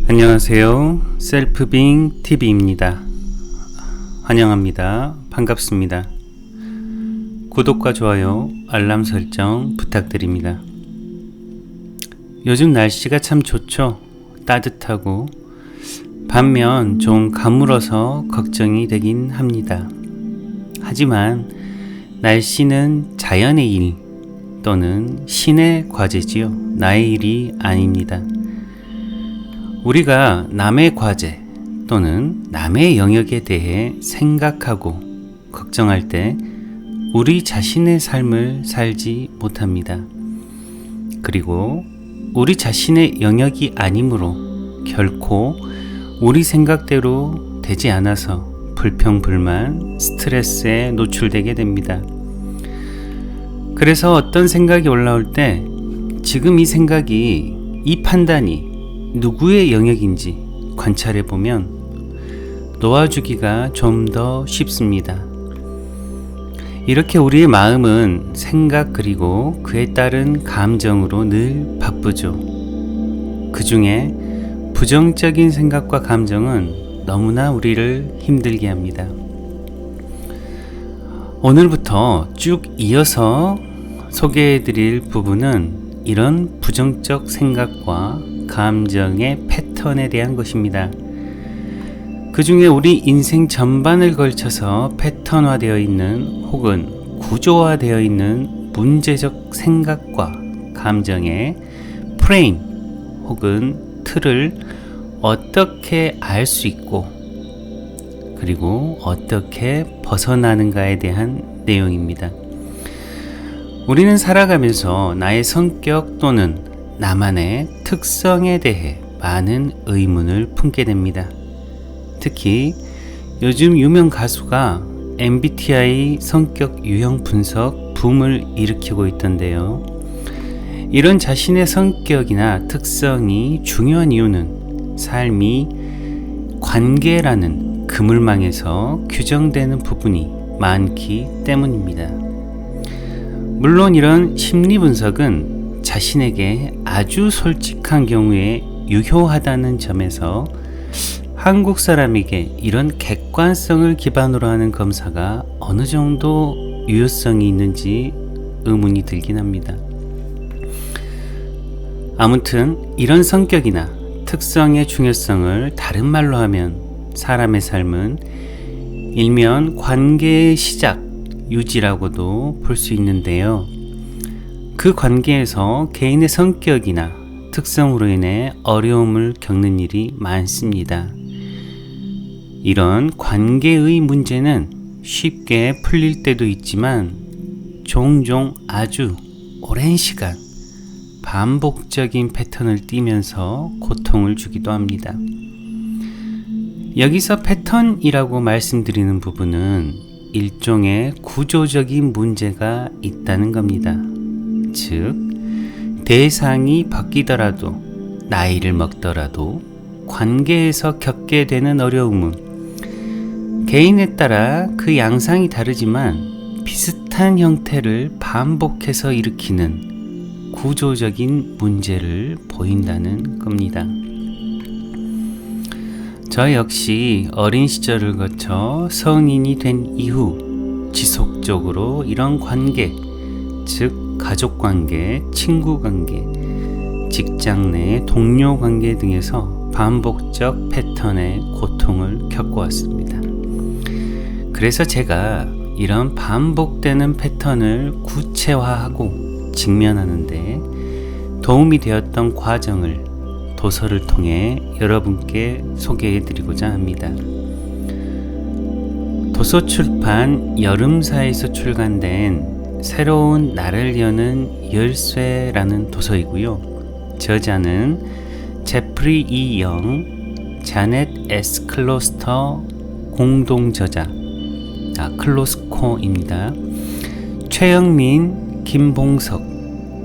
안녕하세요. 셀프빙 TV입니다. 환영합니다. 반갑습니다. 구독과 좋아요, 알람 설정 부탁드립니다. 요즘 날씨가 참 좋죠. 따뜻하고 반면 좀 가물어서 걱정이 되긴 합니다. 하지만 날씨는 자연의 일 또는 신의 과제지요. 나의 일이 아닙니다. 우리가 남의 과제 또는 남의 영역에 대해 생각하고 걱정할 때 우리 자신의 삶을 살지 못합니다. 그리고 우리 자신의 영역이 아니므로 결코 우리 생각대로 되지 않아서 불평불만, 스트레스에 노출되게 됩니다. 그래서 어떤 생각이 올라올 때 지금 이 생각이, 이 판단이 누구의 영역인지 관찰해보면 놓아주기가 좀 더 쉽습니다. 이렇게 우리의 마음은 생각 그리고 그에 따른 감정으로 늘 바쁘죠. 그 중에 부정적인 생각과 감정은 너무나 우리를 힘들게 합니다. 오늘부터 쭉 이어서 소개해드릴 부분은 이런 부정적 생각과 감정의 패턴에 대한 것입니다. 그 중에 우리 인생 전반을 걸쳐서 패턴화되어 있는 혹은 구조화되어 있는 문제적 생각과 감정의 프레임 혹은 틀을 어떻게 알 수 있고 그리고 어떻게 벗어나는가에 대한 내용입니다. 우리는 살아가면서 나의 성격 또는 나만의 특성에 대해 많은 의문을 품게 됩니다. 특히 요즘 유명 가수가 MBTI 성격 유형 분석 붐을 일으키고 있던데요. 이런 자신의 성격이나 특성이 중요한 이유는 삶이 관계라는 그물망에서 규정되는 부분이 많기 때문입니다. 물론 이런 심리 분석은 자신에게 아주 솔직한 경우에 유효하다는 점에서 한국 사람에게 이런 객관성을 기반으로 하는 검사가 어느 정도 유효성이 있는지 의문이 들긴 합니다. 아무튼 이런 성격이나 특성의 중요성을 다른 말로 하면 사람의 삶은 일면 관계의 시작, 유지라고도 볼 수 있는데요. 그 관계에서 개인의 성격이나 특성으로 인해 어려움을 겪는 일이 많습니다. 이런 관계의 문제는 쉽게 풀릴 때도 있지만 종종 아주 오랜 시간 반복적인 패턴을 띠면서 고통을 주기도 합니다. 여기서 패턴이라고 말씀드리는 부분은 일종의 구조적인 문제가 있다는 겁니다. 즉, 대상이 바뀌더라도, 나이를 먹더라도 관계에서 겪게 되는 어려움은 개인에 따라 그 양상이 다르지만 비슷한 형태를 반복해서 일으키는 구조적인 문제를 보인다는 겁니다. 저 역시 어린 시절을 거쳐 성인이 된 이후 지속적으로 이런 관계, 즉 가족관계, 친구관계, 직장 내 동료 관계 등에서 반복적 패턴의 고통을 겪어왔습니다. 그래서 제가 이런 반복되는 패턴을 구체화하고 직면하는데 도움이 되었던 과정을 도서를 통해 여러분께 소개해드리고자 합니다. 도서출판 여름사에서 출간된 새로운 나를 여는 열쇠라는 도서이고요. 저자는 제프리 E. 영, 자넷 S. 클로스터 공동 저자, 클로스코입니다. 최영민, 김봉석,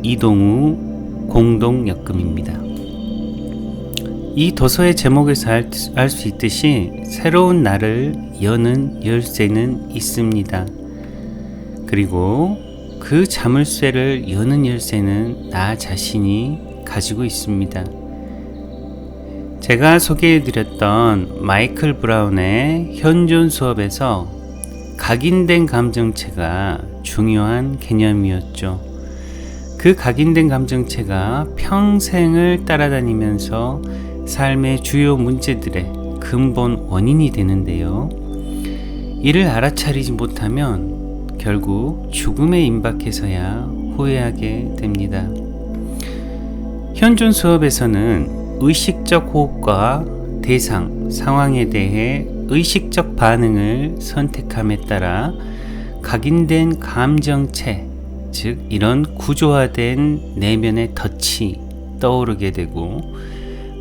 이동우 공동 역금입니다. 이 도서의 제목에서 알 수 있듯이 새로운 나를 여는 열쇠는 있습니다. 그리고 그 자물쇠를 여는 열쇠는 나 자신이 가지고 있습니다. 제가 소개해드렸던 마이클 브라운의 현존 수업에서 각인된 감정체가 중요한 개념이었죠. 그 각인된 감정체가 평생을 따라다니면서 삶의 주요 문제들의 근본 원인이 되는데요. 이를 알아차리지 못하면 결국 죽음에 임박해서야 후회하게 됩니다. 현존 수업에서는 의식적 호흡과 대상, 상황에 대해 의식적 반응을 선택함에 따라 각인된 감정체, 즉 이런 구조화된 내면의 덫이 떠오르게 되고,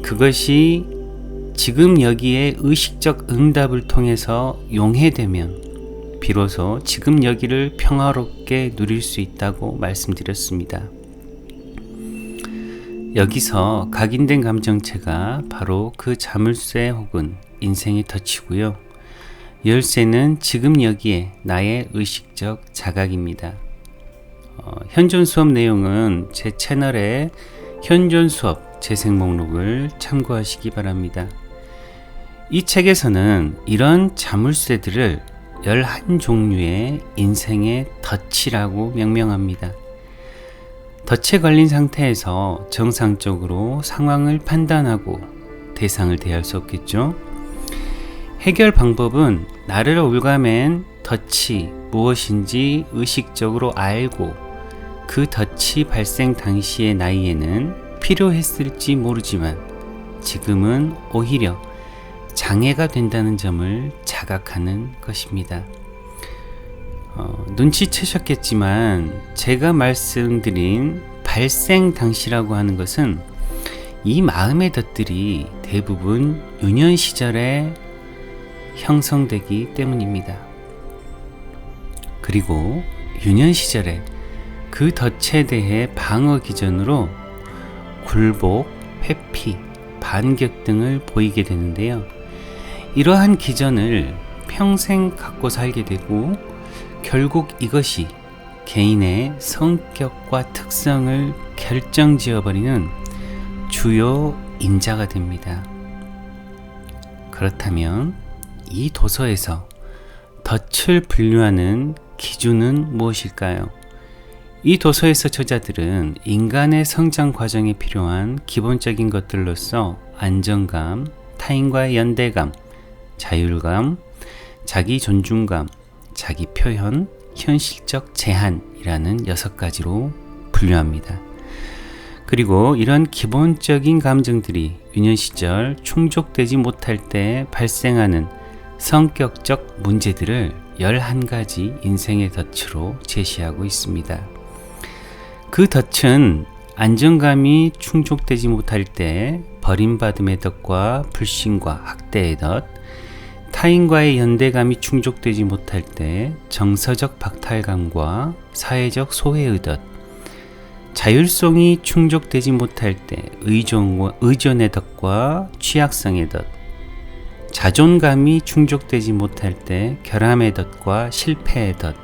그것이 지금 여기에 의식적 응답을 통해서 용해되면 비로소 지금 여기를 평화롭게 누릴 수 있다고 말씀드렸습니다. 여기서 각인된 감정체가 바로 그 자물쇠 혹은 인생의 덫이고요. 열쇠는 지금 여기에 나의 의식적 자각입니다. 현존 수업 내용은 제 채널의 현존 수업 재생 목록을 참고하시기 바랍니다. 이 책에서는 이런 자물쇠들을 11종류의 인생의 덫이라고 명명합니다. 덫에 걸린 상태에서 정상적으로 상황을 판단하고 대상을 대할 수 없겠죠. 해결 방법은 나를 올가맨 덫이 무엇인지 의식적으로 알고 그 덫이 발생 당시의 나이에는 필요했을지 모르지만 지금은 오히려 장애가 된다는 점을 자각하는 것입니다. 눈치채셨겠지만 제가 말씀드린 발생 당시라고 하는 것은 이 마음의 덫들이 대부분 유년 시절에 형성되기 때문입니다. 그리고 유년 시절에 그 덫에 대해 방어 기전으로 굴복, 회피, 반격 등을 보이게 되는데요. 이러한 기전을 평생 갖고 살게 되고 결국 이것이 개인의 성격과 특성을 결정지어버리는 주요 인자가 됩니다. 그렇다면 이 도서에서 덫을 분류하는 기준은 무엇일까요? 이 도서에서 저자들은 인간의 성장 과정에 필요한 기본적인 것들로서 안정감, 타인과의 연대감, 자율감, 자기 존중감, 자기 표현, 현실적 제한이라는 6가지로 분류합니다. 그리고 이런 기본적인 감정들이 유년 시절 충족되지 못할 때 발생하는 성격적 문제들을 11가지 인생의 덫으로 제시하고 있습니다. 그 덫은 안정감이 충족되지 못할 때 버림받음의 덫과 불신과 학대의 덫, 타인과의 연대감이 충족되지 못할 때 정서적 박탈감과 사회적 소외의 덫, 자율성이 충족되지 못할 때 의존의 덫과 취약성의 덫, 자존감이 충족되지 못할 때 결함의 덫과 실패의 덫,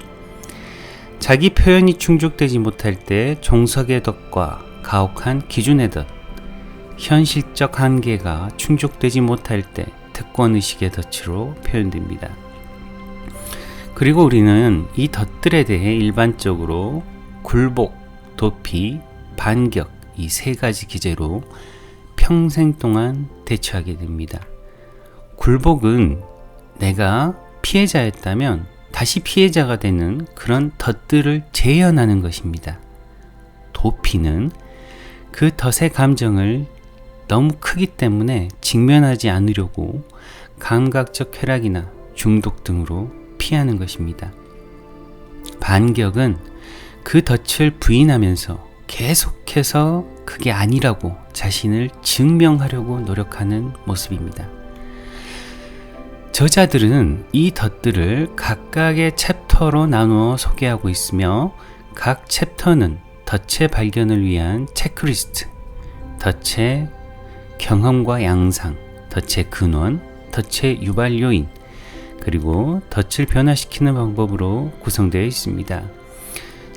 자기 표현이 충족되지 못할 때 종석의 덫과 가혹한 기준의 덫, 현실적 한계가 충족되지 못할 때 특권의식의 덫으로 표현됩니다. 그리고 우리는 이 덫들에 대해 일반적으로 굴복, 도피, 반격 이 3가지 기제로 평생 동안 대처하게 됩니다. 굴복은 내가 피해자였다면 다시 피해자가 되는 그런 덫들을 재현하는 것입니다. 도피는 그 덫의 감정을 너무 크기 때문에 직면하지 않으려고 감각적 쾌락이나 중독 등으로 피하는 것입니다. 반격은 그 덫을 부인하면서 계속해서 그게 아니라고 자신을 증명하려고 노력하는 모습입니다. 저자들은 이 덫들을 각각의 챕터로 나누어 소개하고 있으며 각 챕터는 덫의 발견을 위한 체크리스트, 덫의 경험과 양상, 덫의 근원, 덫의 유발 요인, 그리고 덫을 변화시키는 방법으로 구성되어 있습니다.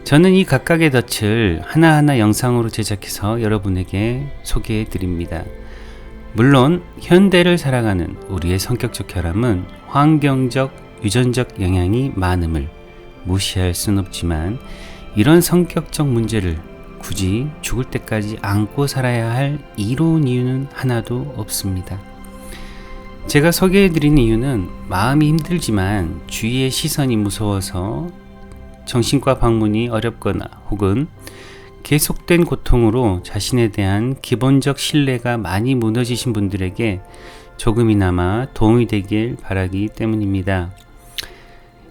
저는 이 각각의 덫을 하나하나 영상으로 제작해서 여러분에게 소개해 드립니다. 물론 현대를 살아가는 우리의 성격적 결함은 환경적, 유전적 영향이 많음을 무시할 순 없지만 이런 성격적 문제를 굳이 죽을 때까지 안고 살아야 할 이로운 이유는 하나도 없습니다. 제가 소개해드린 이유는 마음이 힘들지만 주위의 시선이 무서워서 정신과 방문이 어렵거나 혹은 계속된 고통으로 자신에 대한 기본적 신뢰가 많이 무너지신 분들에게 조금이나마 도움이 되길 바라기 때문입니다.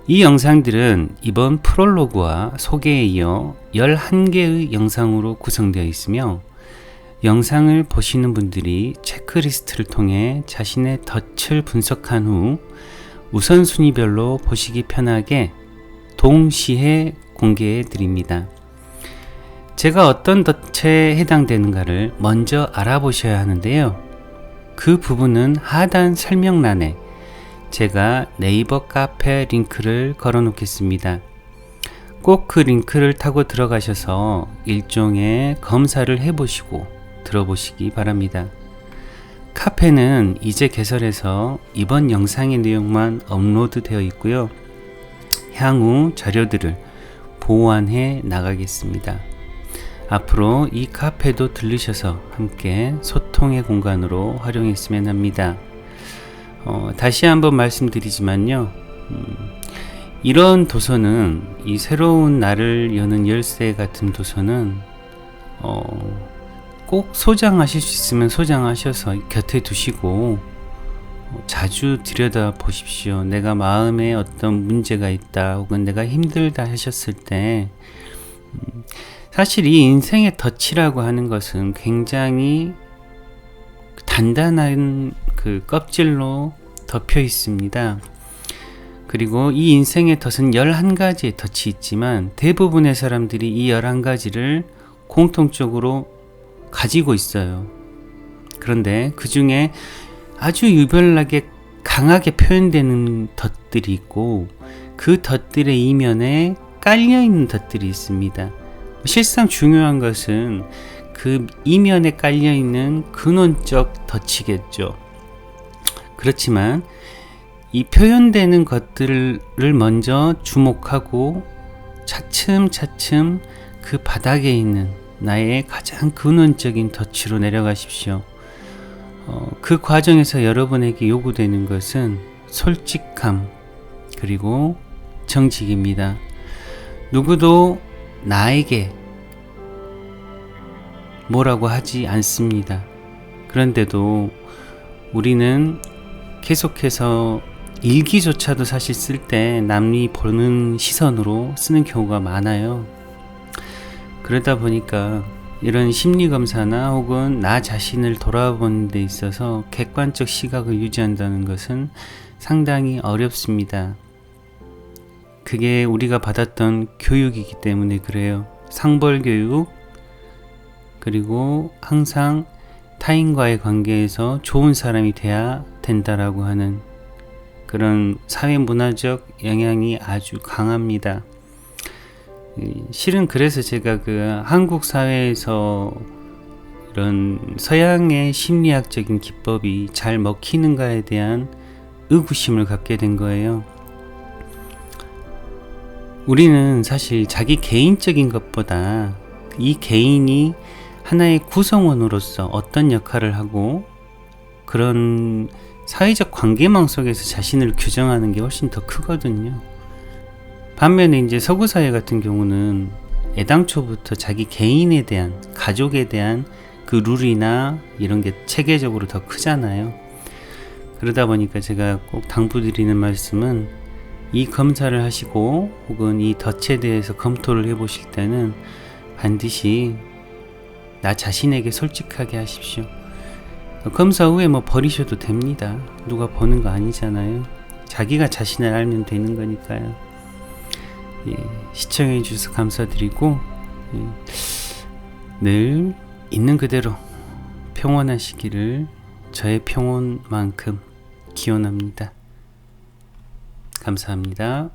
이 영상들은 이번 프롤로그와 소개에 이어 11개의 영상으로 구성되어 있으며 영상을 보시는 분들이 체크리스트를 통해 자신의 덫을 분석한 후 우선순위별로 보시기 편하게 동시에 공개해 드립니다. 제가 어떤 덫에 해당되는가를 먼저 알아보셔야 하는데요. 그 부분은 하단 설명란에 제가 네이버 카페 링크를 걸어 놓겠습니다. 꼭 그 링크를 타고 들어가셔서 일종의 검사를 해보시고 들어보시기 바랍니다. 카페는 이제 개설해서 이번 영상의 내용만 업로드 되어 있고요. 향후 자료들을 보완해 나가겠습니다. 앞으로 이 카페도 들르셔서 함께 소통의 공간으로 활용했으면 합니다. 다시 한번 말씀드리지만요. 이런 도서는, 이 새로운 나를 여는 열쇠 같은 도서는 꼭 소장하실 수 있으면 소장하셔서 곁에 두시고 자주 들여다 보십시오. 내가 마음에 어떤 문제가 있다 혹은 내가 힘들다 하셨을 때 사실 이 인생의 덫이라고 하는 것은 굉장히 단단한 그 껍질로 덮여 있습니다. 그리고 이 인생의 덫은 11가지의 덫이 있지만 대부분의 사람들이 이 11가지를 공통적으로 가지고 있어요. 그런데 그 중에 아주 유별나게 강하게 표현되는 덫들이 있고 그 덫들의 이면에 깔려있는 덫들이 있습니다. 실상 중요한 것은 그 이면에 깔려있는 근원적 덫이겠죠. 그렇지만 이 표현되는 것들을 먼저 주목하고 차츰차츰 그 바닥에 있는 나의 가장 근원적인 덫으로 내려가십시오. 그 과정에서 여러분에게 요구되는 것은 솔직함 그리고 정직입니다. 누구도 나에게 뭐라고 하지 않습니다. 그런데도 우리는 계속해서 일기조차도 사실 쓸 때 남이 보는 시선으로 쓰는 경우가 많아요. 그러다 보니까 이런 심리검사나 혹은 나 자신을 돌아보는 데 있어서 객관적 시각을 유지한다는 것은 상당히 어렵습니다. 그게 우리가 받았던 교육이기 때문에 그래요. 상벌교육, 그리고 항상 타인과의 관계에서 좋은 사람이 돼야 된다라고 하는 그런 사회문화적 영향이 아주 강합니다. 실은 그래서 제가 그 한국 사회에서 이런 서양의 심리학적인 기법이 잘 먹히는가에 대한 의구심을 갖게 된 거예요. 우리는 사실 자기 개인적인 것보다 이 개인이 하나의 구성원으로서 어떤 역할을 하고 그런 사회적 관계망 속에서 자신을 규정하는 게 훨씬 더 크거든요. 반면에 이제 서구 사회 같은 경우는 애당초부터 자기 개인에 대한, 가족에 대한 그 룰이나 이런 게 체계적으로 더 크잖아요. 그러다 보니까 제가 꼭 당부드리는 말씀은 이 검사를 하시고 혹은 이 덫에 대해서 검토를 해보실 때는 반드시 나 자신에게 솔직하게 하십시오. 검사 후에 뭐 버리셔도 됩니다. 누가 보는 거 아니잖아요. 자기가 자신을 알면 되는 거니까요. 시청해 주셔서 감사드리고 늘 있는 그대로 평온하시기를 저의 평온만큼 기원합니다. 감사합니다.